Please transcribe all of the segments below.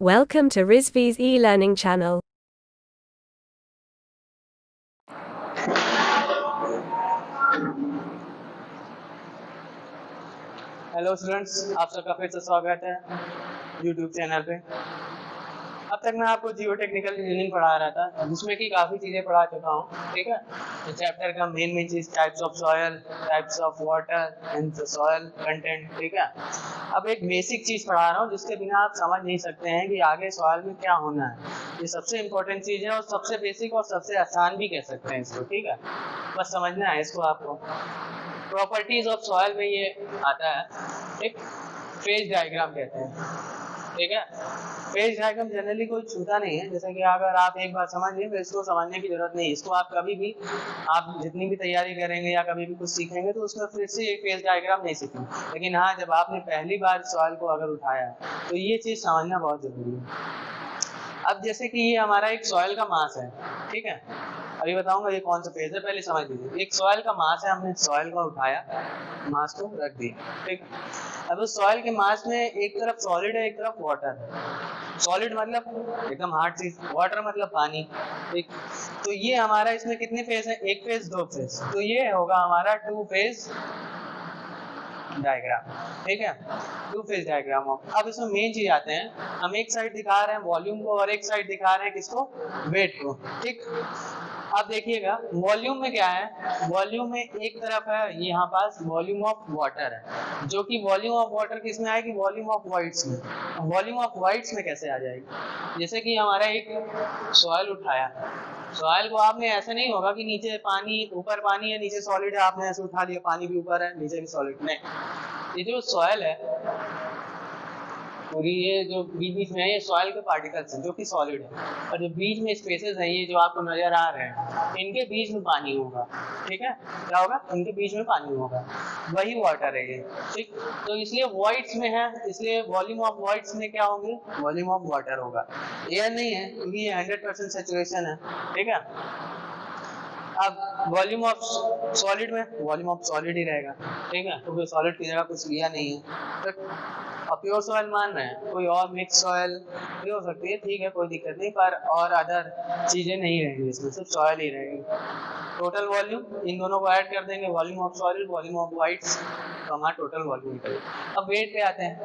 Welcome to Rizvi's e-learning channel. Hello students, आप सबका फिर से स्वागत है यूट्यूब चैनल पे। अब तक मैं आपको जियो टेक्निकल इंजीनियरिंग पढ़ा रहा था, जिसमें कि काफ़ी चीज़ें पढ़ा चुका हूँ। ठीक है, तो चैप्टर का main cheese types of soil, types of water and soil content. ठीक है, अब एक बेसिक चीज़ पढ़ा रहा हूँ जिसके बिना आप समझ नहीं सकते हैं कि आगे सॉयल में क्या होना है। ये सबसे इम्पोर्टेंट चीज़ है और सबसे बेसिक और सबसे आसान भी कह सकते हैं इसको। ठीक है, बस समझना है इसको आपको। प्रॉपर्टीज ऑफ सॉयल में ये आता है, एक फेज डायग्राम कहते हैं। ठीक है, फेज डायग्राम जनरली कोई छूता नहीं है, जैसे कि अगर आप एक बार समझ लें तो इसको समझने की जरूरत नहीं। इसको आप कभी भी, आप जितनी भी तैयारी करेंगे या कभी भी कुछ सीखेंगे तो उसमें फिर से एक फेज डायग्राम नहीं सीखेंगे। लेकिन हाँ, जब आपने पहली बार सॉयल को अगर उठाया तो ये चीज़ समझना बहुत जरूरी है। अब जैसे कि ये हमारा एक सॉयल का मास है। ठीक है, अभी बताऊंगा ये कौन सा फेज है, पहले समझ लीजिए। एक सॉयल का मास है, हमने सॉयल को उठाया, मास को रख दिया। ठीक, अब उस सॉयल के मास में एक तरफ सॉलिड है, एक तरफ वाटर है। सॉलिड मतलब एकदम हार्ड चीज, वाटर मतलब पानी। ठीक, तो ये हमारा इसमें कितने फेज है? एक फेज, दो फेज। तो ये होगा हमारा टू फेज डायग्राम। ठीक है, टू फेज डायग्राम हो। अब इसमें मेन चीज आते हैं, हम एक साइड दिखा रहे हैं वॉल्यूम को और एक साइड दिखा रहे हैं किसको? वेट को। ठीक, अब देखिएगा वॉल्यूम में क्या है। वॉल्यूम में एक तरफ है यहाँ पास वॉल्यूम ऑफ वाटर है, जो कि वॉल्यूम ऑफ वाटर किस में आएगी? वॉल्यूम ऑफ वाइट्स में। वॉल्यूम ऑफ वाइट्स में कैसे आ जाएगी? जैसे कि हमारा एक सॉइल उठाया, सॉइल को आपने ऐसे नहीं होगा कि नीचे पानी, ऊपर पानी है, नीचे सॉलिड है, आपने ऐसे उठा लिया, पानी भी ऊपर है, नीचे भी सॉलिड। नहीं, ये जो सॉइल है पूरी, ये जो बीच बीच में है, ये सॉइल के पार्टिकल्स हैं जो कि सॉलिड है, और जो बीच में स्पेसेस हैं ये जो आपको नजर आ रहे हैं, इनके बीच में पानी होगा। ठीक है, क्या होगा? इनके बीच में पानी होगा, वही वाटर है ये। ठीक, तो इसलिए वॉइड्स में है, इसलिए वॉल्यूम ऑफ वॉइड्स में क्या होंगे? वॉल्यूम ऑफ वाटर होगा। एयर नहीं है क्योंकि ये 100% सैचुरेशन है। ठीक है, अब वॉल्यूम ऑफ सॉलिड में वॉल्यूम ऑफ सॉलिड ही रहेगा। ठीक है, तो कोई सॉलिड की जगह कुछ लिया नहीं है। तो अब प्योर सॉइल मान रहे हैं, कोई और मिक्स सॉइल भी हो सकती है, ठीक है, कोई दिक्कत नहीं, पर और अदर चीजें नहीं रहेंगी इसमें, सिर्फ सॉइल ही रहेगी। टोटल वॉल्यूम इन दोनों को ऐड कर देंगे, volume of solid, volume of whites, तो हमारा टोटल वॉल्यूम निकलेगा। अब वेट पे आते हैं,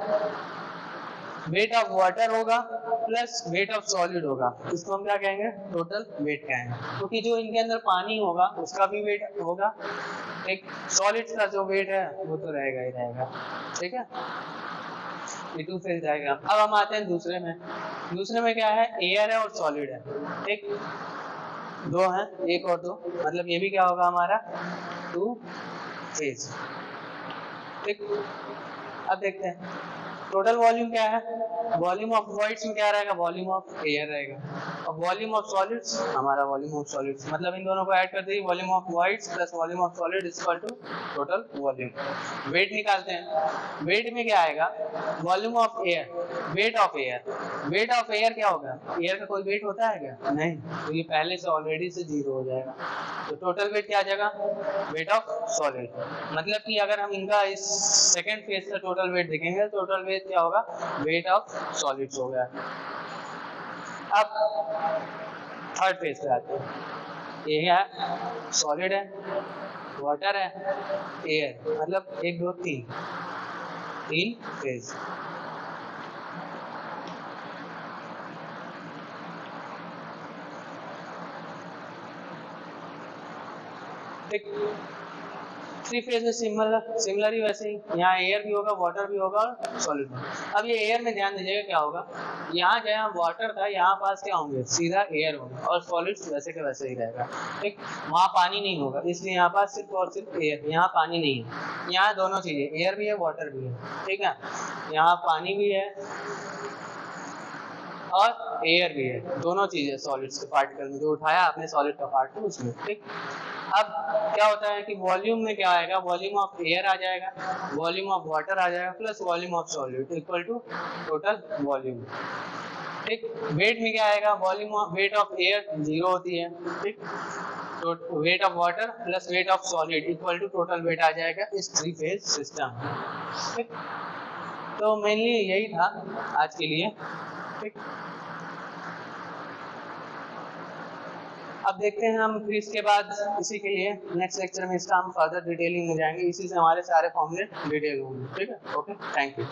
वेट ऑफ वाटर होगा प्लस वेट ऑफ सॉलिड होगा, इसको हम क्या कहेंगे? टोटल वेट कहेंगे, क्योंकि जो इनके अंदर पानी होगा उसका भी वेट होगा, एक सॉलिड का जो वेट है वो तो रहेगा ही रहेगा। ठीक है, ये टू फेज डायग्राम। अब हम आते हैं दूसरे में। दूसरे में क्या है? एयर है और सॉलिड है। ठीक, दो हैं, एक और दो, मतलब ये भी क्या होगा हमारा? Two phase. ठीक, अब देखते हैं टोटल वॉल्यूम क्या है। वॉल्यूम ऑफ वॉइड्स में क्या रहेगा? वॉल्यूम ऑफ एयर रहेगा, और वॉल्यूम ऑफ सॉलिड्स हमारा वॉल्यूम ऑफ सॉलिड्स, मतलब इन दोनों को ऐड कर देंगे, volume of voids plus volume of solid is equal to total volume. Weight निकालते हैं, वेट में क्या आएगा? Volume of air, weight of air. Weight of air क्या होगा? एयर का कोई वेट होता है क्या? नहीं, तो ये पहले से ऑलरेडी से जीरो हो जाएगा। तो टोटल वेट क्या आ जाएगा? Wait of solid. मतलब कि अगर हम इनका इस सेकेंड फेज का टोटल वेट देखेंगे, टोटल वेट क्या होगा? वेट ऑफ सॉलिड्स हो गया। अब थर्ड फेज पे आते हैं, ये है सॉलिड है, वाटर है, एयर, मतलब एक दो तीन, तीन फेज। थ्री फेज में सिमिलर ही वैसे ही यहाँ एयर भी होगा, वाटर भी होगा और सॉलिड भी। अब ये एयर में ध्यान दीजिएगा क्या होगा, यहाँ जहाँ वाटर था यहाँ पास क्या होंगे? सीधा एयर होगा, और सॉलिड्स वैसे के वैसे ही रहेगा। ठीक, वहाँ पानी नहीं होगा, इसलिए यहाँ पास सिर्फ और सिर्फ एयर, यहाँ पानी नहीं है। यहाँ दोनों चीजें, एयर भी है, वाटर भी है। ठीक है, यहाँ पानी भी है और एयर भी है, दोनों चीजें सॉलिड्स के पार्टिकल में, जो उठाया आपने सॉलिड का पार्ट है उसमें। ठीक, अब क्या होता है कि वॉल्यूम में क्या आएगा? वॉल्यूम ऑफ एयर आ जाएगा, वॉल्यूम ऑफ वाटर आ जाएगा, plus volume of solid equal to total volume. ठीक, वेट में क्या आएगा? Volume of, weight of air zero होती है। ठीक, तो weight of water plus weight of solid equal to total weight आ जाएगा इस थ्री फेज सिस्टम। ठीक, तो मेनली यही था आज के लिए। ठीक। अब देखते हैं हम फिर इसके बाद इसी के लिए नेक्स्ट लेक्चर में इसका हम फर्दर डिटेलिंग में जाएंगे, इसी से हमारे सारे फॉर्मूले डिटेल होंगे। ठीक है, ओके, थैंक यू।